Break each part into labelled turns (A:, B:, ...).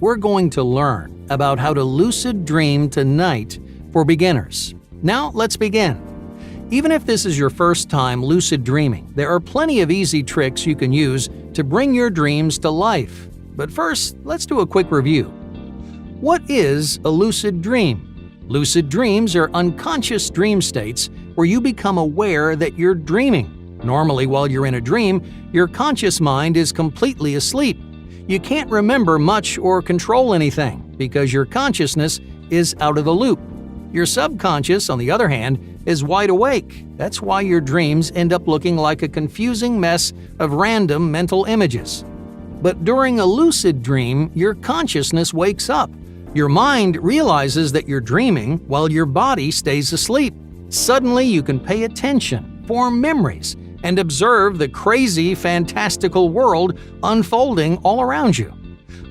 A: we're going to learn about how to lucid dream tonight for beginners. Now, let's begin. Even if this is your first time lucid dreaming, there are plenty of easy tricks you can use to bring your dreams to life. But first, let's do a quick review. What is a lucid dream? Lucid dreams are unconscious dream states where you become aware that you're dreaming. Normally, while you're in a dream, your conscious mind is completely asleep. You can't remember much or control anything because your consciousness is out of the loop. Your subconscious, on the other hand, is wide awake. That's why your dreams end up looking like a confusing mess of random mental images. But during a lucid dream, your consciousness wakes up. Your mind realizes that you're dreaming while your body stays asleep. Suddenly, you can pay attention, form memories, and observe the crazy, fantastical world unfolding all around you.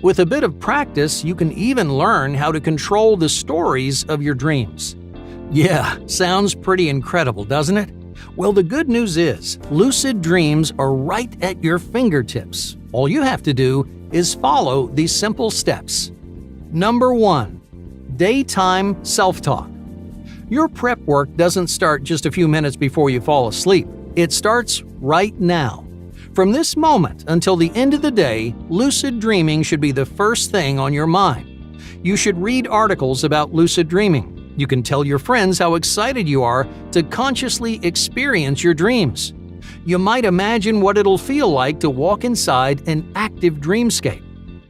A: With a bit of practice, you can even learn how to control the stories of your dreams. Yeah, sounds pretty incredible, doesn't it? Well, the good news is, lucid dreams are right at your fingertips. All you have to do is follow these simple steps. Number 1. Daytime self-talk. Your prep work doesn't start just a few minutes before you fall asleep. It starts right now. From this moment until the end of the day, lucid dreaming should be the first thing on your mind. You should read articles about lucid dreaming. You can tell your friends how excited you are to consciously experience your dreams. You might imagine what it'll feel like to walk inside an active dreamscape.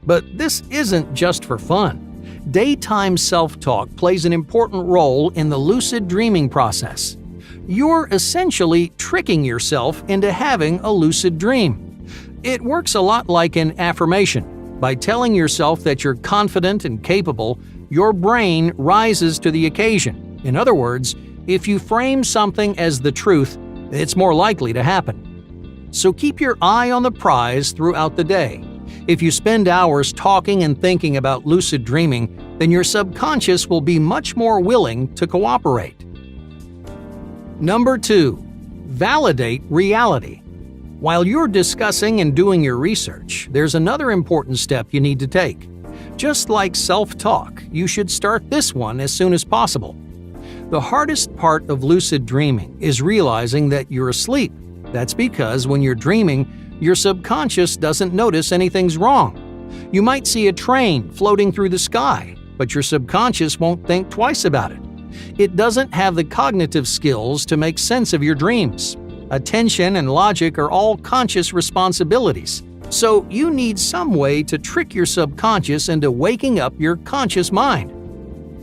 A: But this isn't just for fun. Daytime self-talk plays an important role in the lucid dreaming process. You're essentially tricking yourself into having a lucid dream. It works a lot like an affirmation. By telling yourself that you're confident and capable, your brain rises to the occasion. In other words, if you frame something as the truth, it's more likely to happen. So keep your eye on the prize throughout the day. If you spend hours talking and thinking about lucid dreaming, then your subconscious will be much more willing to cooperate. Number 2. Validate reality. While you're discussing and doing your research, there's another important step you need to take. Just like self-talk, you should start this one as soon as possible. The hardest part of lucid dreaming is realizing that you're asleep. That's because when you're dreaming, your subconscious doesn't notice anything's wrong. You might see a train floating through the sky, but your subconscious won't think twice about it. It doesn't have the cognitive skills to make sense of your dreams. Attention and logic are all conscious responsibilities. So you need some way to trick your subconscious into waking up your conscious mind.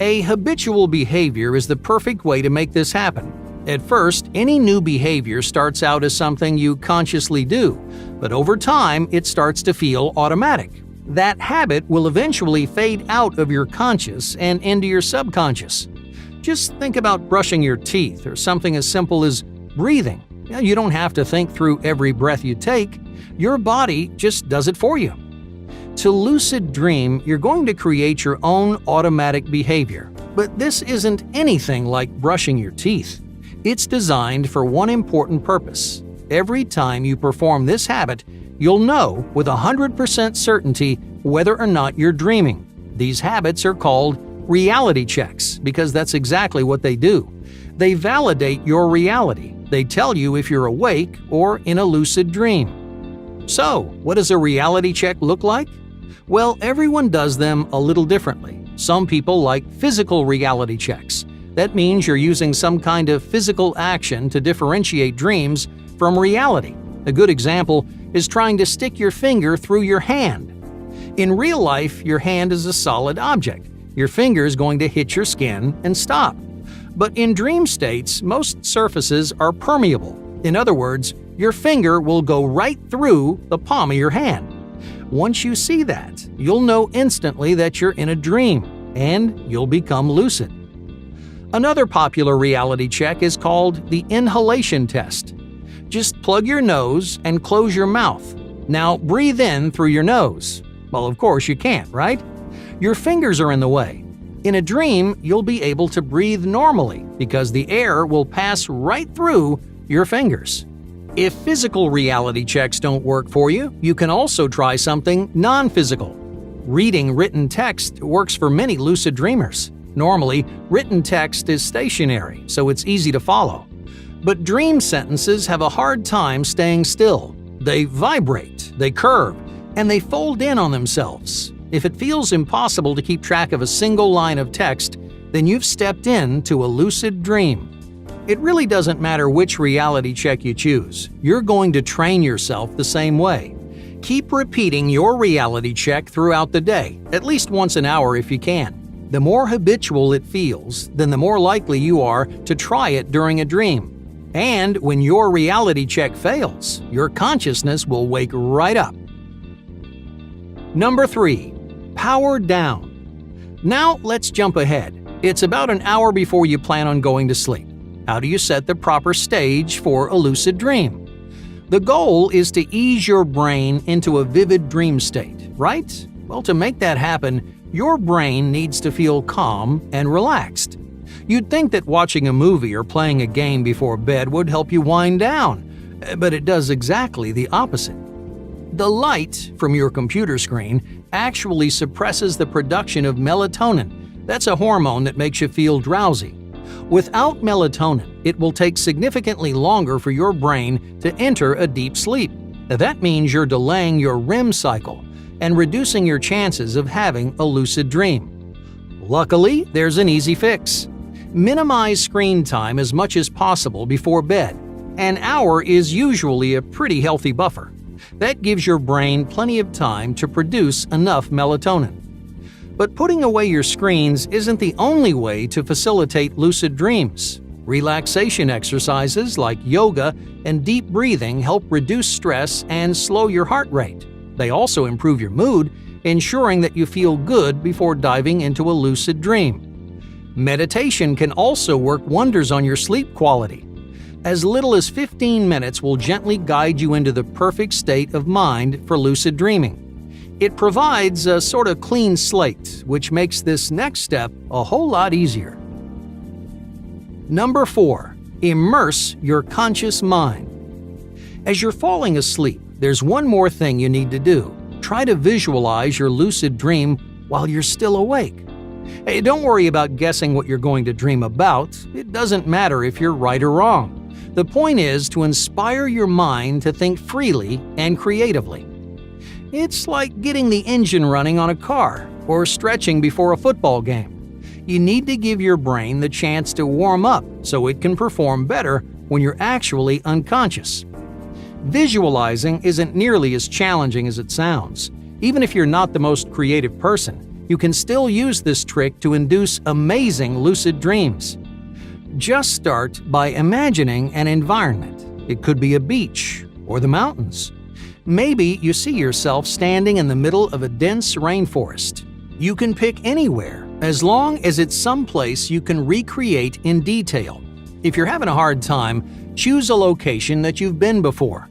A: A habitual behavior is the perfect way to make this happen. At first, any new behavior starts out as something you consciously do, but over time, it starts to feel automatic. That habit will eventually fade out of your conscious and into your subconscious. Just think about brushing your teeth or something as simple as breathing. You don't have to think through every breath you take. Your body just does it for you. To lucid dream, you're going to create your own automatic behavior. But this isn't anything like brushing your teeth. It's designed for one important purpose. Every time you perform this habit, you'll know with 100% certainty whether or not you're dreaming. These habits are called reality checks because that's exactly what they do. They validate your reality. They tell you if you're awake or in a lucid dream. So, what does a reality check look like? Well, everyone does them a little differently. Some people like physical reality checks. That means you're using some kind of physical action to differentiate dreams from reality. A good example is trying to stick your finger through your hand. In real life, your hand is a solid object. Your finger is going to hit your skin and stop. But in dream states, most surfaces are permeable. In other words, your finger will go right through the palm of your hand. Once you see that, you'll know instantly that you're in a dream, and you'll become lucid. Another popular reality check is called the inhalation test. Just plug your nose and close your mouth. Now breathe in through your nose. Well, of course you can't, right? Your fingers are in the way. In a dream, you'll be able to breathe normally because the air will pass right through your fingers. If physical reality checks don't work for you, you can also try something non-physical. Reading written text works for many lucid dreamers. Normally, written text is stationary, so it's easy to follow. But dream sentences have a hard time staying still. They vibrate, they curve, and they fold in on themselves. If it feels impossible to keep track of a single line of text, then you've stepped into a lucid dream. It really doesn't matter which reality check you choose. You're going to train yourself the same way. Keep repeating your reality check throughout the day, at least once an hour if you can. The more habitual it feels, then the more likely you are to try it during a dream. And when your reality check fails, your consciousness will wake right up. Number 3. Power down. Now let's jump ahead. It's about an hour before you plan on going to sleep. How do you set the proper stage for a lucid dream? The goal is to ease your brain into a vivid dream state, right? Well, to make that happen, your brain needs to feel calm and relaxed. You'd think that watching a movie or playing a game before bed would help you wind down, but it does exactly the opposite. The light from your computer screen actually suppresses the production of melatonin. That's a hormone that makes you feel drowsy. Without melatonin, it will take significantly longer for your brain to enter a deep sleep. That means you're delaying your REM cycle and reducing your chances of having a lucid dream. Luckily, there's an easy fix. Minimize screen time as much as possible before bed. An hour is usually a pretty healthy buffer. That gives your brain plenty of time to produce enough melatonin. But putting away your screens isn't the only way to facilitate lucid dreams. Relaxation exercises like yoga and deep breathing help reduce stress and slow your heart rate. They also improve your mood, ensuring that you feel good before diving into a lucid dream. Meditation can also work wonders on your sleep quality. As little as 15 minutes will gently guide you into the perfect state of mind for lucid dreaming. It provides a sort of clean slate, which makes this next step a whole lot easier. Number 4. Immerse your conscious mind. As you're falling asleep, there's one more thing you need to do. Try to visualize your lucid dream while you're still awake. Hey, don't worry about guessing what you're going to dream about. It doesn't matter if you're right or wrong. The point is to inspire your mind to think freely and creatively. It's like getting the engine running on a car or stretching before a football game. You need to give your brain the chance to warm up so it can perform better when you're actually unconscious. Visualizing isn't nearly as challenging as it sounds. Even if you're not the most creative person, you can still use this trick to induce amazing lucid dreams. Just start by imagining an environment. It could be a beach or the mountains. Maybe you see yourself standing in the middle of a dense rainforest. You can pick anywhere, as long as it's someplace you can recreate in detail. If you're having a hard time, choose a location that you've been before.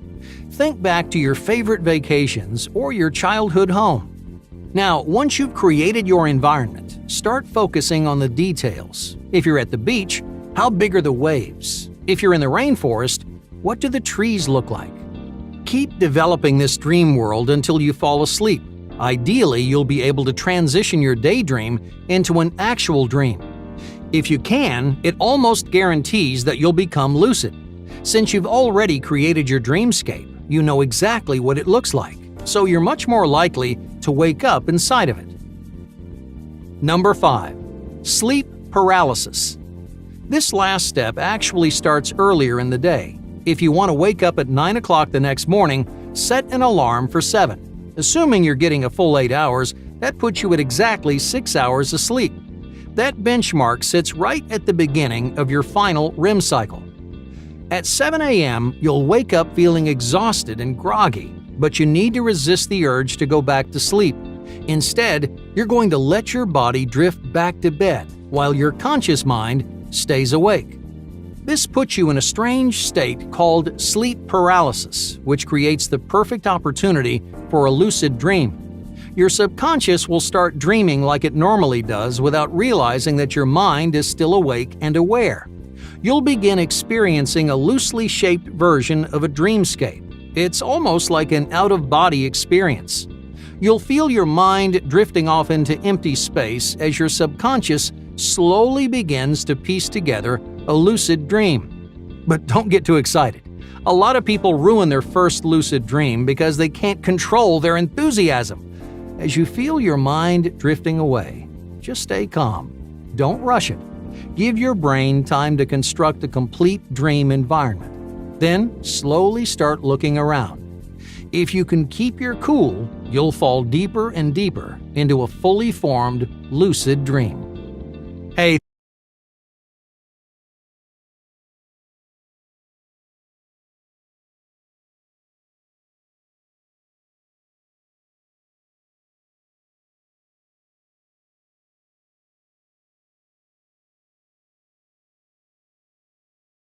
A: Think back to your favorite vacations or your childhood home. Now, once you've created your environment, start focusing on the details. If you're at the beach, how big are the waves? If you're in the rainforest, what do the trees look like? Keep developing this dream world until you fall asleep. Ideally, you'll be able to transition your daydream into an actual dream. If you can, it almost guarantees that you'll become lucid. Since you've already created your dreamscape, you know exactly what it looks like, so you're much more likely to wake up inside of it. Number 5. Sleep paralysis. This last step actually starts earlier in the day. If you want to wake up at 9 o'clock the next morning, set an alarm for 7. Assuming you're getting a full 8 hours, that puts you at exactly 6 hours of sleep. That benchmark sits right at the beginning of your final REM cycle. At 7 a.m., you'll wake up feeling exhausted and groggy, but you need to resist the urge to go back to sleep. Instead, you're going to let your body drift back to bed while your conscious mind stays awake. This puts you in a strange state called sleep paralysis, which creates the perfect opportunity for a lucid dream. Your subconscious will start dreaming like it normally does without realizing that your mind is still awake and aware. You'll begin experiencing a loosely shaped version of a dreamscape. It's almost like an out-of-body experience. You'll feel your mind drifting off into empty space as your subconscious slowly begins to piece together a lucid dream. But don't get too excited. A lot of people ruin their first lucid dream because they can't control their enthusiasm. As you feel your mind drifting away, just stay calm. Don't rush it. Give your brain time to construct a complete dream environment. Then slowly start looking around. If you can keep your cool, you'll fall deeper and deeper into a fully formed lucid dream. Hey,